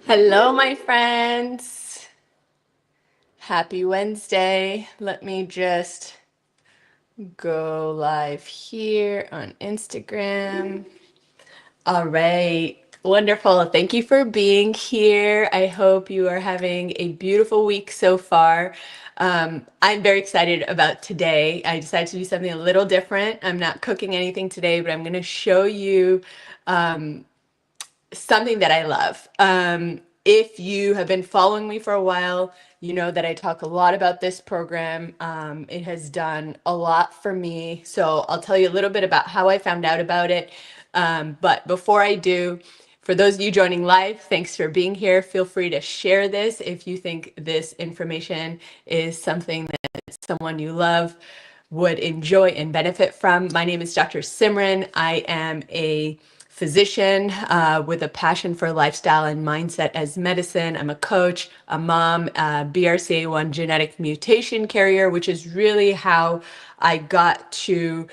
Hello, my friends. Happy Wednesday. Let me just go live here on Instagram. All right. Wonderful. Thank you for being here. I hope you are having a beautiful week so far. I'm very excited about today. I decided to do something a little different. I'm not cooking anything today, but I'm going to show you something that I love. If you have been following me for a while, you know that I talk a lot about this program. It has done a lot for me. So I'll tell you a little bit about how I found out about it. But before I do, for those of you joining live, thanks for being here. Feel free to share this if you think this information is something that someone you love would enjoy and benefit from. My name is Dr. Simran. I am a physician with a passion for lifestyle and mindset as medicine. I'm a coach, a mom, a BRCA1 genetic mutation carrier, which is really how I got to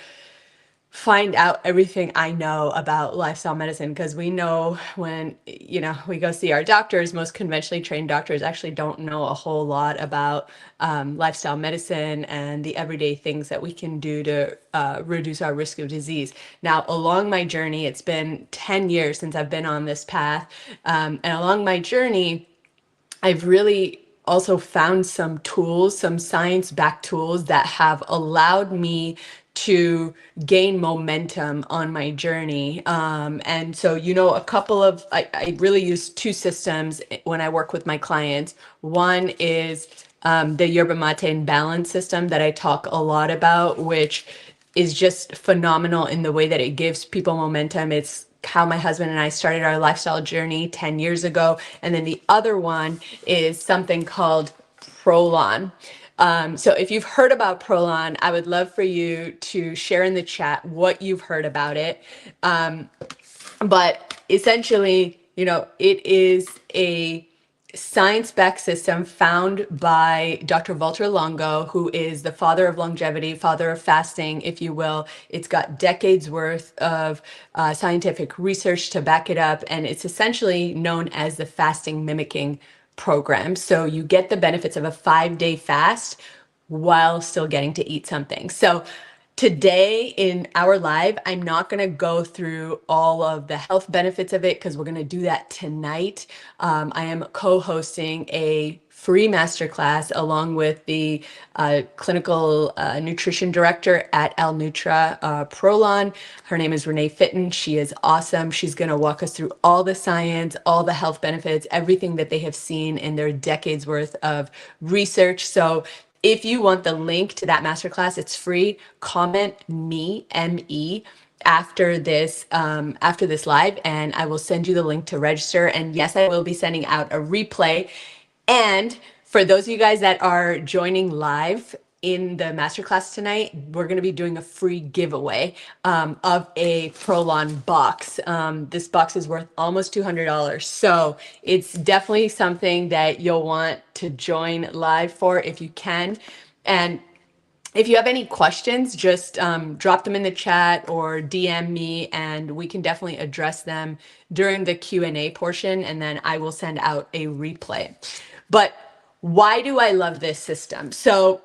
find out everything I know about lifestyle medicine, because we know when we go see our doctors, most conventionally trained doctors actually don't know a whole lot about lifestyle medicine and the everyday things that we can do to reduce our risk of disease. Now, along my journey, it's been 10 years since I've been on this path, and along my journey, I've really also found some tools, some science-backed tools that have allowed me to gain momentum on my journey. And so, I really use two systems when I work with my clients. One is the yerba mate and balance system that I talk a lot about, which is just phenomenal in the way that it gives people momentum. It's how my husband and I started our lifestyle journey 10 years ago. And then the other one is something called Prolon. So if you've heard about Prolon, I would love for you to share in the chat what you've heard about it. But essentially, it is a science-backed system found by Dr. Walter Longo, who is the father of longevity, father of fasting, if you will. It's got decades worth of scientific research to back it up, and it's essentially known as the fasting mimicking program. So you get the benefits of a 5-day fast while still getting to eat something. So today in our live, I'm not going to go through all of the health benefits of it because we're going to do that tonight. I am co-hosting a free masterclass along with the clinical nutrition director at Al Nutra, Prolon. Her name is Renee Fitton. She is awesome. She's going to walk us through all the science, all the health benefits, everything that they have seen in their decades worth of research. So if you want the link to that masterclass, it's free. Comment me, M-E, after this live, and I will send you the link to register. And yes, I will be sending out a replay. And for those of you guys that are joining live in the masterclass tonight, we're going to be doing a free giveaway of a Prolon box. This box is worth almost $200. So it's definitely something that you'll want to join live for if you can. And if you have any questions, just drop them in the chat or DM me, and we can definitely address them during the Q&A portion, and then I will send out a replay. But why do I love this system? So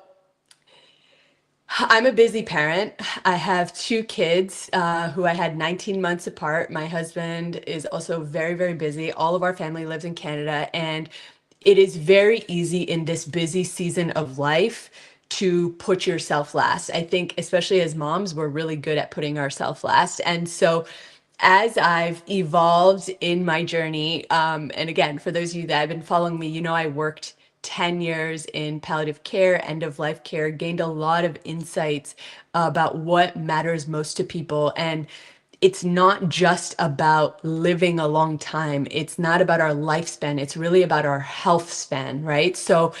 I'm a busy parent. I have two kids who I had 19 months apart. My husband is also very, very busy. All of our family lives in Canada, and it is very easy in this busy season of life to put yourself last. I think especially as moms, we're really good at putting ourselves last. And so as I've evolved in my journey, and again, for those of you that have been following me, I worked 10 years in palliative care, end of life care, gained a lot of insights about what matters most to people. And it's not just about living a long time. It's not about our lifespan. It's really about our health span, right? So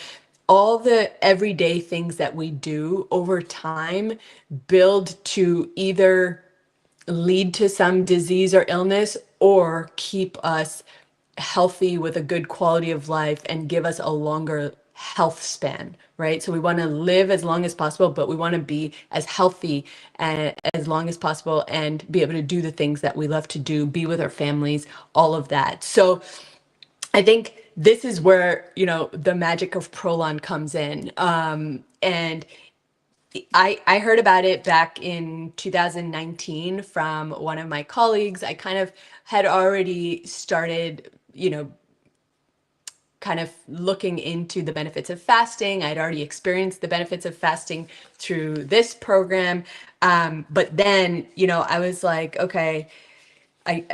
all the everyday things that we do over time build to either lead to some disease or illness or keep us healthy with a good quality of life and give us a longer health span, right? So we want to live as long as possible, but we want to be as healthy and as long as possible and be able to do the things that we love to do, be with our families, all of that. So I think this is where, the magic of Prolon comes in. And I heard about it back in 2019 from one of my colleagues. I kind of had already started, kind of looking into the benefits of fasting. I'd already experienced the benefits of fasting through this program. But then, I was like, okay,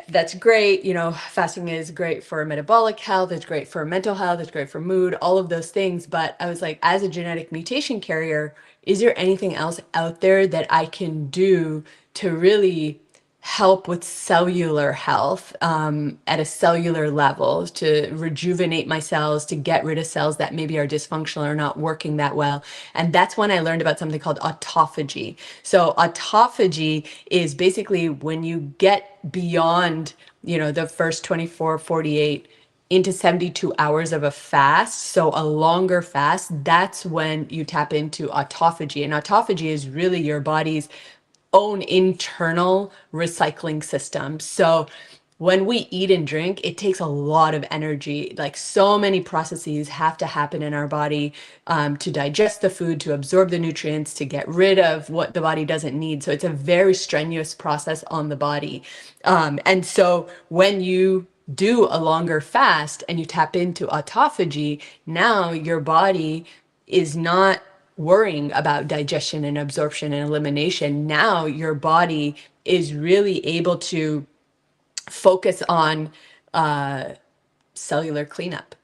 that's great. Fasting is great for metabolic health. It's great for mental health. It's great for mood, all of those things. But I was like, as a genetic mutation carrier, is there anything else out there that I can do to really help with cellular health at a cellular level, to rejuvenate my cells, to get rid of cells that maybe are dysfunctional or not working that well? And that's when I learned about something called autophagy. So autophagy is basically when you get beyond, the first 24, 48 into 72 hours of a fast, so a longer fast, that's when you tap into autophagy. And autophagy is really your body's own internal recycling system. So when we eat and drink, it takes a lot of energy. Like, so many processes have to happen in our body to digest the food, to absorb the nutrients, to get rid of what the body doesn't need. So it's a very strenuous process on the body. And so when you do a longer fast and you tap into autophagy, now your body is not worrying about digestion and absorption and elimination. Now your body is really able to focus on cellular cleanup.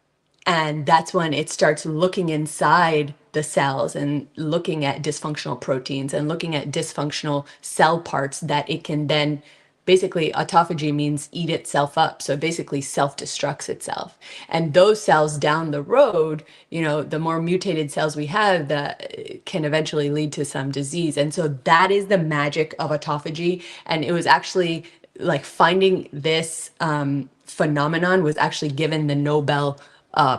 And that's when it starts looking inside the cells and looking at dysfunctional proteins and looking at dysfunctional cell parts that it can then basically, autophagy means eat itself up. So basically self-destructs itself. And those cells down the road, the more mutated cells we have, that can eventually lead to some disease. And so that is the magic of autophagy. And it was actually like finding this phenomenon was actually given the Nobel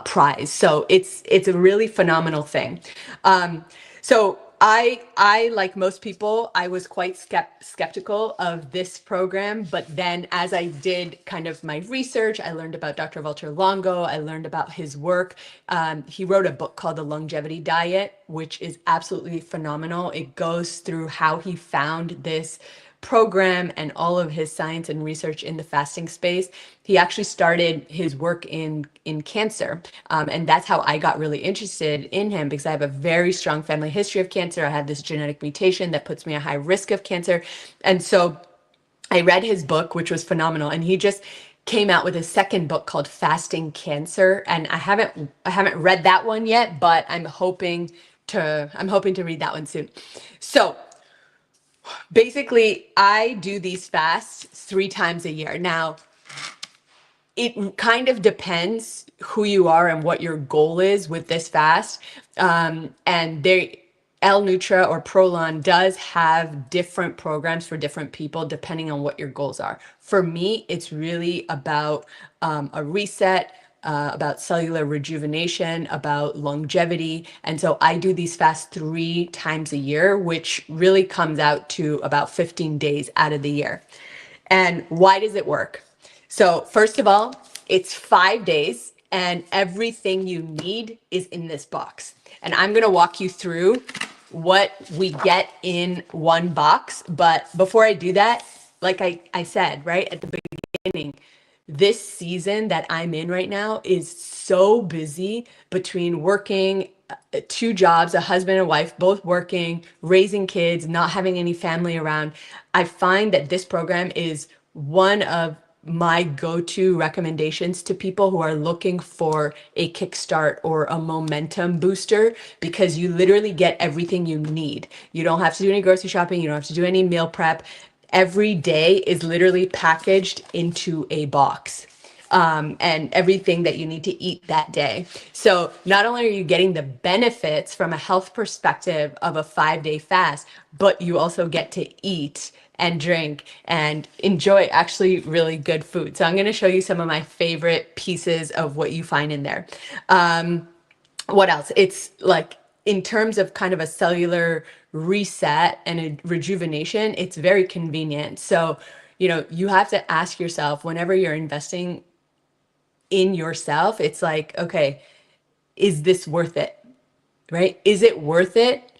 prize. So it's a really phenomenal thing. So I like most people, I was quite skeptical of this program, but then as I did kind of my research, I learned about Dr. Walter Longo. I learned about his work. He wrote a book called The Longevity Diet, which is absolutely phenomenal. It goes through how he found this program and all of his science and research in the fasting space. He actually started his work in cancer. And that's how I got really interested in him, because I have a very strong family history of cancer. I had this genetic mutation that puts me at high risk of cancer. And so I read his book, which was phenomenal. And he just came out with a second book called Fasting Cancer. And I haven't read that one yet, but I'm hoping to read that one soon. So basically, I do these fasts 3 times a year. Now, it kind of depends who you are and what your goal is with this fast. And L Nutra or Prolon does have different programs for different people depending on what your goals are. For me, it's really about a reset, about cellular rejuvenation, about longevity. And so I do these fasts 3 times a year, which really comes out to about 15 days out of the year. And why does it work? So first of all, it's 5 days and everything you need is in this box. And I'm going to walk you through what we get in one box. But before I do that, like I said, right at the beginning, this season that I'm in right now is so busy between working 2 jobs, a husband and wife, both working, raising kids, not having any family around. I find that this program is one of my go-to recommendations to people who are looking for a kickstart or a momentum booster, because you literally get everything you need. You don't have to do any grocery shopping. You don't have to do any meal prep. Every day is literally packaged into a box. And everything that you need to eat that day. So not only are you getting the benefits from a health perspective of a 5-day fast, but you also get to eat and drink and enjoy actually really good food. So I'm going to show you some of my favorite pieces of what you find in there. What else? It's like, in terms of kind of a cellular reset and a rejuvenation, it's very convenient. So, you have to ask yourself, whenever you're investing in yourself, it's like, okay, is this worth it? Right? Is it worth it?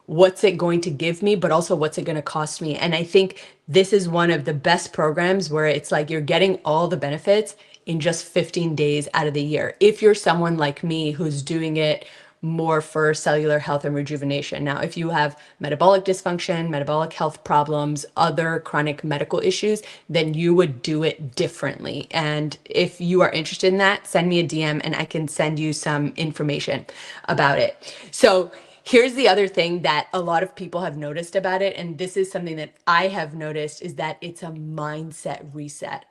What's it going to give me, but also what's it going to cost me? And I think this is one of the best programs where it's like you're getting all the benefits in just 15 days out of the year. If you're someone like me who's doing it more for cellular health and rejuvenation. Now, if you have metabolic dysfunction, metabolic health problems, other chronic medical issues, then you would do it differently. And if you are interested in that, send me a DM and I can send you some information about it. So here's the other thing that a lot of people have noticed about it, and this is something that I have noticed, is that it's a mindset reset.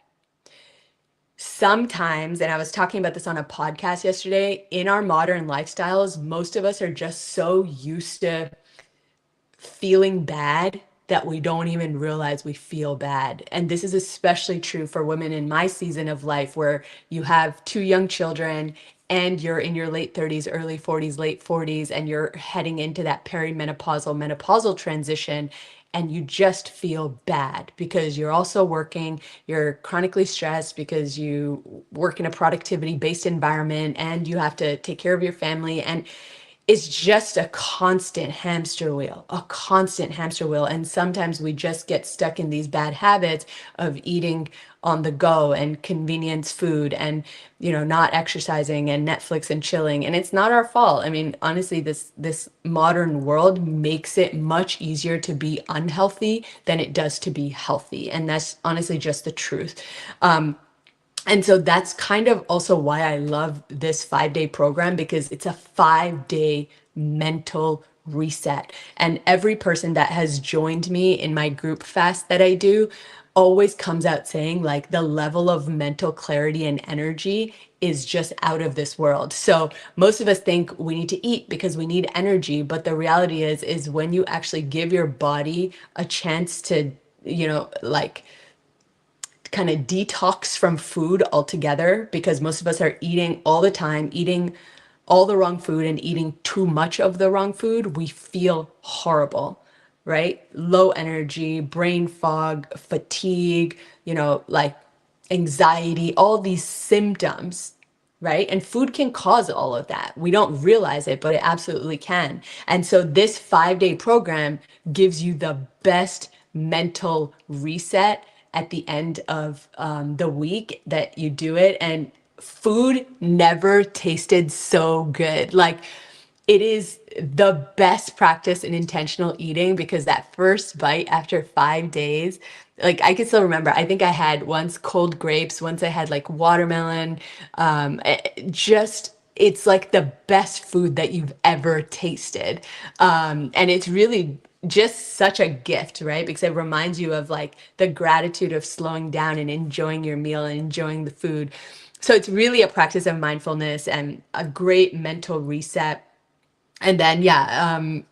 Sometimes, and I was talking about this on a podcast yesterday, in our modern lifestyles, most of us are just so used to feeling bad that we don't even realize we feel bad. And this is especially true for women in my season of life where you have two young children and you're in your late 30s, early 40s, late 40s, and you're heading into that perimenopausal, menopausal transition. And you just feel bad because you're also working, you're chronically stressed because you work in a productivity based environment and you have to take care of your family. And it's just a constant hamster wheel, a constant hamster wheel. And sometimes we just get stuck in these bad habits of eating on the go and convenience food and, you know, not exercising and Netflix and chilling. And it's not our fault. I mean, honestly, this modern world makes it much easier to be unhealthy than it does to be healthy. And that's honestly just the truth. And so that's kind of also why I love this 5-day program, because it's a 5-day mental reset. And every person that has joined me in my group fast that I do always comes out saying like the level of mental clarity and energy is just out of this world. So most of us think we need to eat because we need energy, but the reality is when you actually give your body a chance to, you know, like kind of detox from food altogether, because most of us are eating all the time, eating all the wrong food and eating too much of the wrong food, we feel horrible, right? Low energy, brain fog, fatigue, you know, like anxiety, all these symptoms, right? And food can cause all of that. We don't realize it, but it absolutely can. And so this 5-day program gives you the best mental reset at the end of the week that you do it. And food never tasted so good. Like, it is the best practice in intentional eating, because that first bite after 5 days, like I can still remember, I think I had once cold grapes, once I had like watermelon, just, it's like the best food that you've ever tasted. And it's really just such a gift, right? Because it reminds you of like the gratitude of slowing down and enjoying your meal and enjoying the food. So it's really a practice of mindfulness and a great mental reset. And then,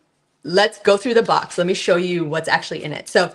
let's go through the box. Let me show you what's actually in it. So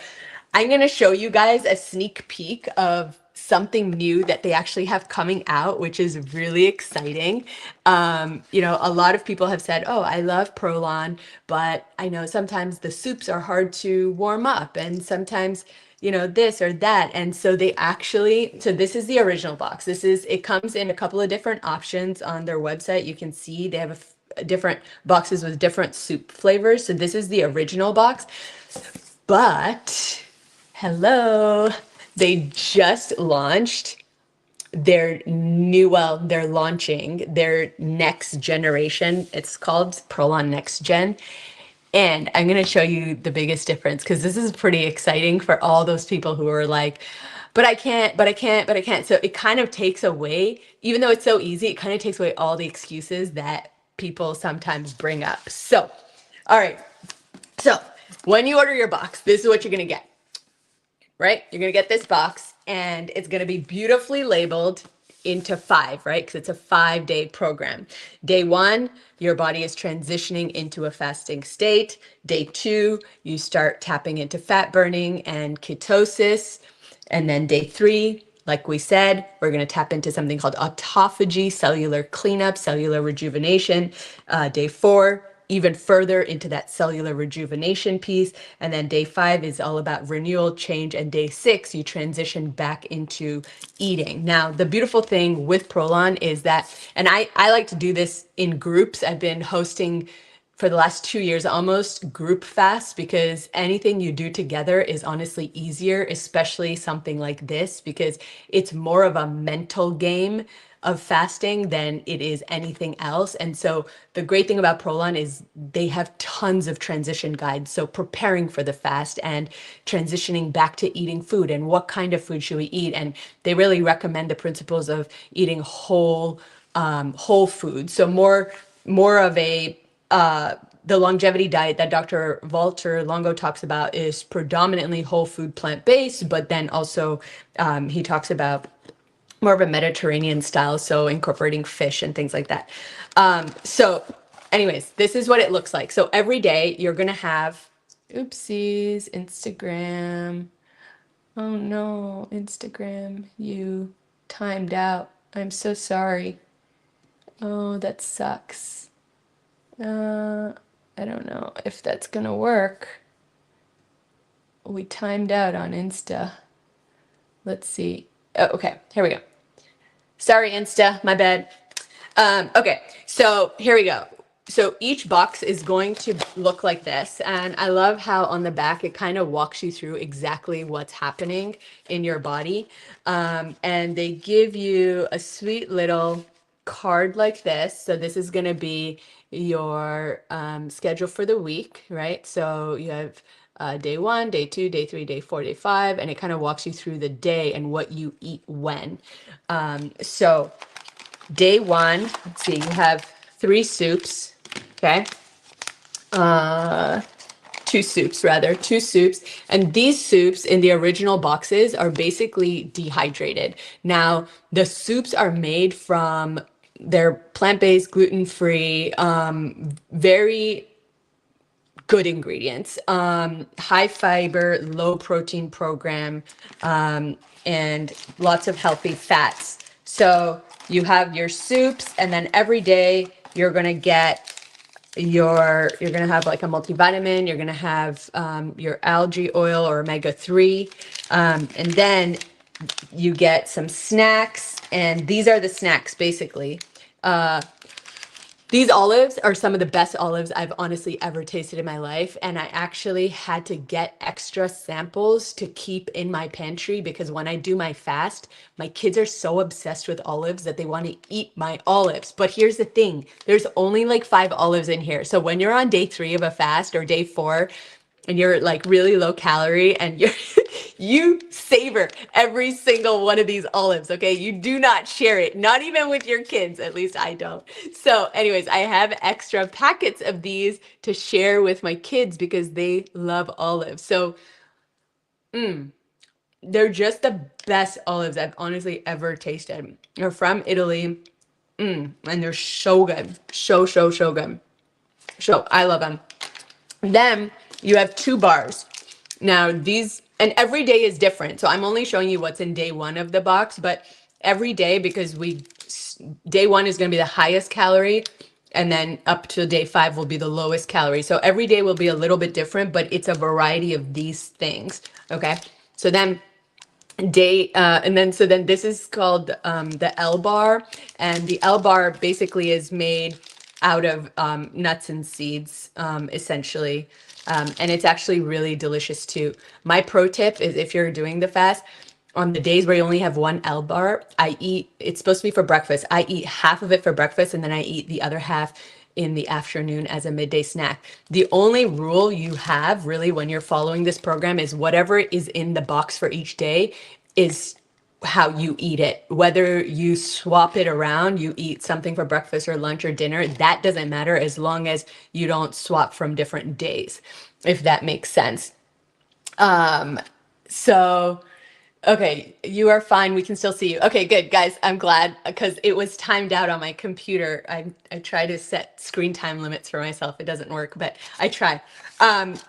I'm going to show you guys a sneak peek of something new that they actually have coming out, which is really exciting. You know, a lot of people have said, oh, I love Prolon, but I know sometimes the soups are hard to warm up and sometimes, you know, this or that. And so they actually, so this is the original box. It comes in a couple of different options on their website. You can see they have different boxes with different soup flavors. So this is the original box, but hello, they just launched they're launching their next generation. It's called Prolon Next Gen. And I'm going to show you the biggest difference, because this is pretty exciting for all those people who are like, but I can't, but I can't, but I can't. So it kind of takes away, even though it's so easy, it kind of takes away all the excuses that people sometimes bring up. So, all right. So when you order your box, this is what you're going to get, right? You're going to get this box and it's going to be beautifully labeled into 5, right? Because it's a 5-day program. Day 1, your body is transitioning into a fasting state. Day 2, you start tapping into fat burning and ketosis. And then day 3, like we said, we're going to tap into something called autophagy, cellular cleanup, cellular rejuvenation. Day 4, even further into that cellular rejuvenation piece. And then day 5 is all about renewal, change. And day 6, you transition back into eating. Now, the beautiful thing with Prolon is that, and I like to do this in groups. I've been hosting for the last 2 years, almost group fast, because anything you do together is honestly easier, especially something like this, because it's more of a mental game of fasting than it is anything else. And so the great thing about Prolon is they have tons of transition guides. So preparing for the fast and transitioning back to eating food and what kind of food should we eat. And they really recommend the principles of eating whole food. So more of a the longevity diet that Dr. Walter Longo talks about is predominantly whole food, plant-based, but then also he talks about more of a Mediterranean style, so incorporating fish and things like that. So anyways, this is what it looks like. So every day you're gonna have, oopsies, Instagram. Oh no, Instagram, you timed out. I'm so sorry. Oh, that sucks. I don't know if that's gonna work. We timed out on Insta. Let's see. Oh, okay, here we go. Sorry, Insta, my bad. Okay, so here we go. So each box is going to look like this. And I love how on the back, it kind of walks you through exactly what's happening in your body. And they give you a sweet little card like this. So this is going to be your schedule for the week, right? So you have day 1, day 2, day 3, day 4, day 5, and it kind of walks you through the day and what you eat when. So day 1, let's see, you have 3 soups, okay? 2 soups rather, 2 soups. And these soups in the original boxes are basically dehydrated. Now, the soups are made from, they're plant-based, gluten-free, very good ingredients, high fiber, low protein program, and lots of healthy fats. So you have your soups, and then every day you're gonna get you're gonna have like a multivitamin, you're gonna have your algae oil or omega-3, and then you get some snacks, and these are the snacks basically. These olives are some of the best olives I've honestly ever tasted in my life. And I actually had to get extra samples to keep in my pantry because when I do my fast, my kids are so obsessed with olives that they want to eat my olives. But here's the thing, there's only like 5 olives in here. So when you're on day 3 of a fast or day 4, and you're like really low calorie and you savor every single one of these olives, okay? You do not share it, not even with your kids, at least I don't. So anyways, I have extra packets of these to share with my kids because they love olives. So they're just the best olives I've honestly ever tasted. They're from Italy, and they're so good, so good. So I love them. Then you have 2 bars. Now these, and every day is different. So I'm only showing you what's in day 1 of the box, but every day, because day 1 is going to be the highest calorie, and then up to day 5 will be the lowest calorie. So every day will be a little bit different, but it's a variety of these things. Okay. So then so then this is called the L bar, and the L bar basically is made out of nuts and seeds, essentially. And it's actually really delicious too. My pro tip is if you're doing the fast, on the days where you only have 1 L bar, it's supposed to be for breakfast. I eat half of it for breakfast, and then I eat the other half in the afternoon as a midday snack. The only rule you have really when you're following this program is whatever is in the box for each day is how you eat it. Whether you swap it around, you eat something for breakfast or lunch or dinner, that doesn't matter as long as you don't swap from different days, if that makes sense. So okay, you are fine. We can still see you. Okay, good, guys. I'm glad because it was timed out on my computer. I try to set screen time limits for myself. It doesn't work, but I try.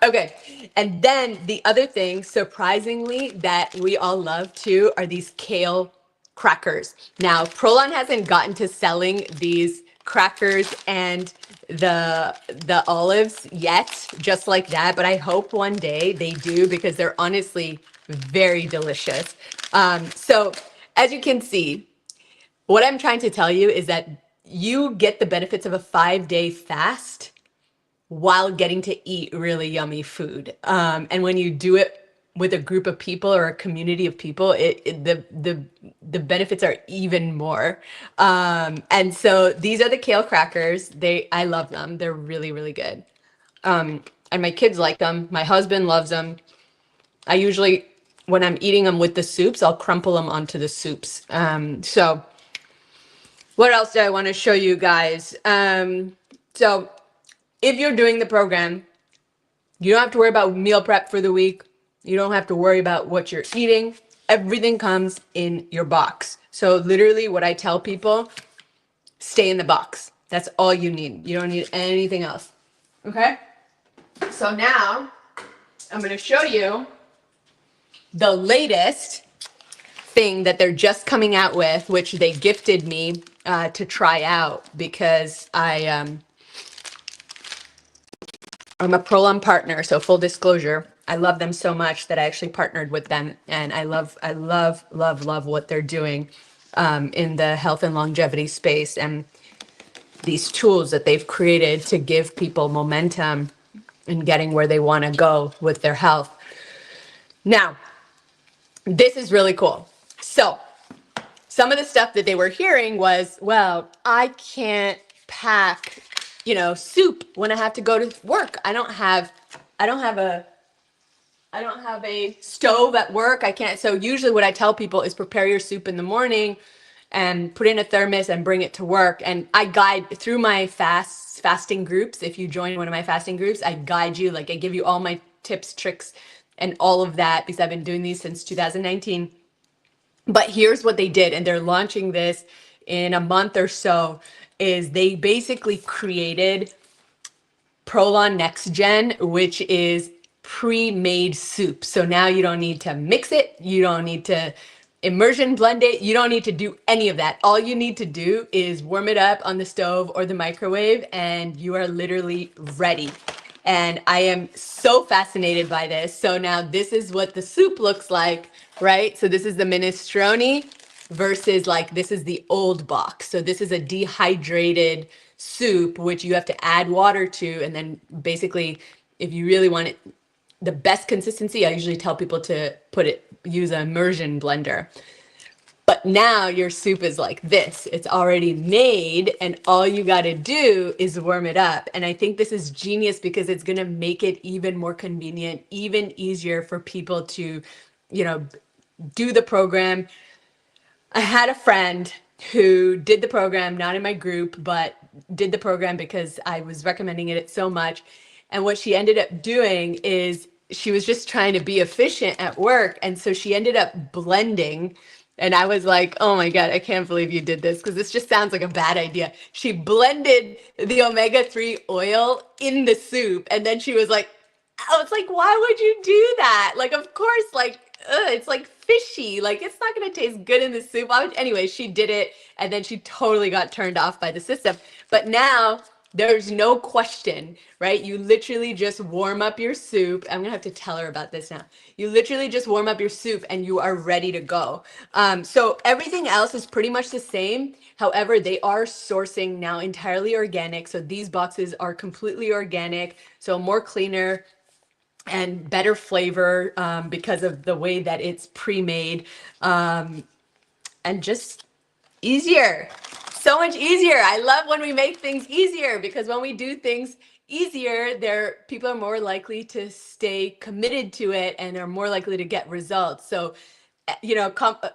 Okay, and then the other thing, surprisingly, that we all love too are these kale crackers. Now, Prolon hasn't gotten to selling these crackers and the olives yet, just like that, but I hope one day they do because they're honestly very delicious. So as you can see, what I'm trying to tell you is that you get the benefits of a 5-day fast while getting to eat really yummy food. And when you do it with a group of people or a community of people, the benefits are even more. And so these are the kale crackers. I love them. They're really, really good. And my kids like them. My husband loves them. I usually, when I'm eating them with the soups, I'll crumple them onto the soups. So what else do I want to show you guys? So if you're doing the program, you don't have to worry about meal prep for the week. You don't have to worry about what you're eating. Everything comes in your box. So literally what I tell people, stay in the box. That's all you need. You don't need anything else. Okay? So now I'm going to show you the latest thing that they're just coming out with, which they gifted me to try out because I'm a Prolon partner, so full disclosure, I love them so much that I actually partnered with them, and I love what they're doing in the health and longevity space, and these tools that they've created to give people momentum in getting where they want to go with their health. Now, this is really cool. So, some of the stuff that they were hearing was, well, I can't pack, soup when I have to go to work. I don't have a stove at work. I can't. So usually what I tell people is prepare your soup in the morning and put in a thermos and bring it to work. And I guide through my fasting groups. If you join one of my fasting groups, I guide you, like I give you all my tips, tricks, and all of that because I've been doing these since 2019. But here's what they did, and they're launching this in a month or so, is they basically created Prolon Next Gen, which is pre-made soup. So now you don't need to mix it. You don't need to immersion blend it. You don't need to do any of that. All you need to do is warm it up on the stove or the microwave, and you are literally ready. And I am so fascinated by this. So now this is what the soup looks like, right? So this is the minestrone versus like this is the old box. So this is a dehydrated soup, which you have to add water to. And then basically, if you really want it, the best consistency, I usually tell people to use an immersion blender. But now your soup is like this. It's already made and all you got to do is warm it up. And I think this is genius because it's going to make it even more convenient, even easier for people to, do the program. I had a friend who did the program, not in my group, but did the program because I was recommending it so much. And what she ended up doing is she was just trying to be efficient at work. And so she ended up blending. And I was like, oh my God, I can't believe you did this because this just sounds like a bad idea. She blended the omega-3 oil in the soup. And then she was like, I was like, why would you do that? Like, of course, like, it's like fishy. Like, it's not going to taste good in the soup. Anyway, she did it, and then she totally got turned off by the system. But now there's no question, right? You literally just warm up your soup. I'm going to have to tell her about this now. You literally just warm up your soup, and you are ready to go. So everything else is pretty much the same. However, they are sourcing now entirely organic. So these boxes are completely organic, so more cleaner and better flavor because of the way that it's pre-made and just easier. So much easier. I love when we make things easier because when we do things easier, people are more likely to stay committed to it and are more likely to get results. So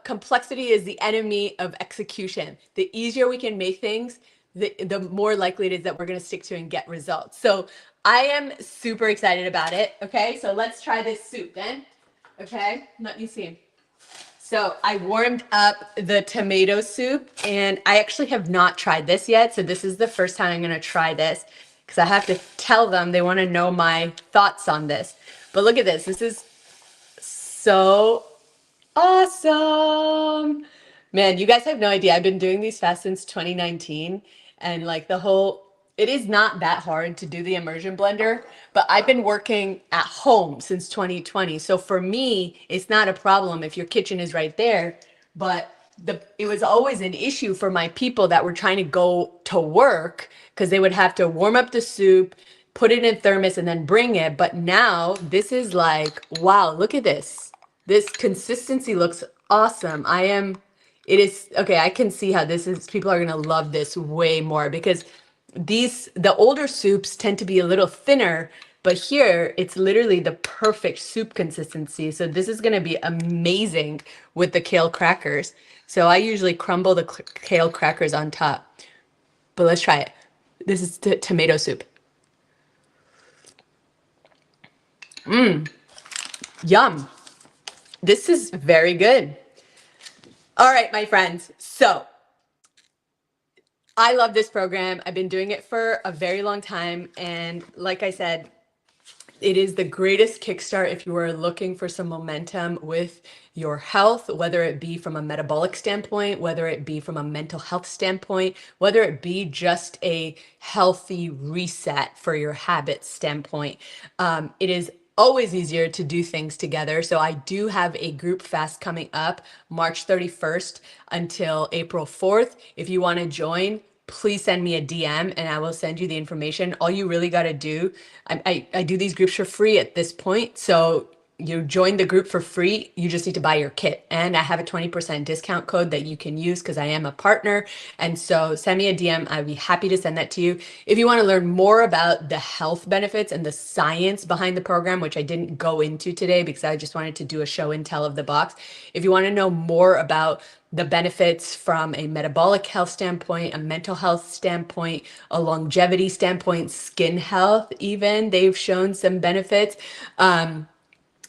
complexity is the enemy of execution. The easier we can make things, the more likely it is that we're going to stick to and get results. So I am super excited about it. Okay, so let's try this soup then. Okay, let me see. So I warmed up the tomato soup, and I actually have not tried this yet. So this is the first time I'm going to try this because I have to tell them. They want to know my thoughts on this. But look at this. This is so awesome. Man, you guys have no idea. I've been doing these fasts since 2019, and like it is not that hard to do the immersion blender, but I've been working at home since 2020. So for me, it's not a problem if your kitchen is right there, but it was always an issue for my people that were trying to go to work because they would have to warm up the soup, put it in thermos and then bring it. But now this is like, wow, look at this. This consistency looks awesome. It is, okay, I can see how people are going to love this way more because the older soups tend to be a little thinner, but here it's literally the perfect soup consistency. So this is going to be amazing with the kale crackers. So I usually crumble the kale crackers on top, but let's try it. This is tomato soup. Yum. This is very good. All right, my friends. So I love this program. I've been doing it for a very long time. And like I said, it is the greatest kickstart if you are looking for some momentum with your health, whether it be from a metabolic standpoint, whether it be from a mental health standpoint, whether it be just a healthy reset for your habits standpoint. It is always easier to do things together. So I do have a group fast coming up March 31st until April 4th. If you want to join, please send me a DM and I will send you the information. All you really got to do, I do these groups for free at this point. So you join the group for free. You just need to buy your kit. And I have a 20% discount code that you can use because I am a partner. And so send me a DM. I'd be happy to send that to you. If you want to learn more about the health benefits and the science behind the program, which I didn't go into today because I just wanted to do a show and tell of the box. If you want to know more about the benefits from a metabolic health standpoint, a mental health standpoint, a longevity standpoint, skin health, even they've shown some benefits.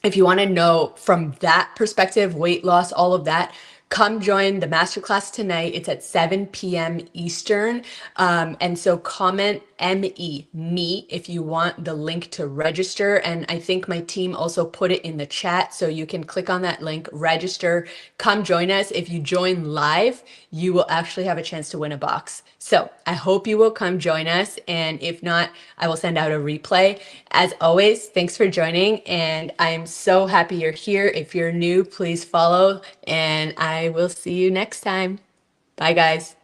If you want to know from that perspective, weight loss, all of that, come join the masterclass tonight. It's at 7 p.m. Eastern. And so comment me if you want the link to register. And I think my team also put it in the chat. So you can click on that link, register, come join us. If you join live, you will actually have a chance to win a box. So I hope you will come join us. And if not, I will send out a replay. As always, thanks for joining. And I am so happy you're here. If you're new, please follow. And I will see you next time. Bye, guys.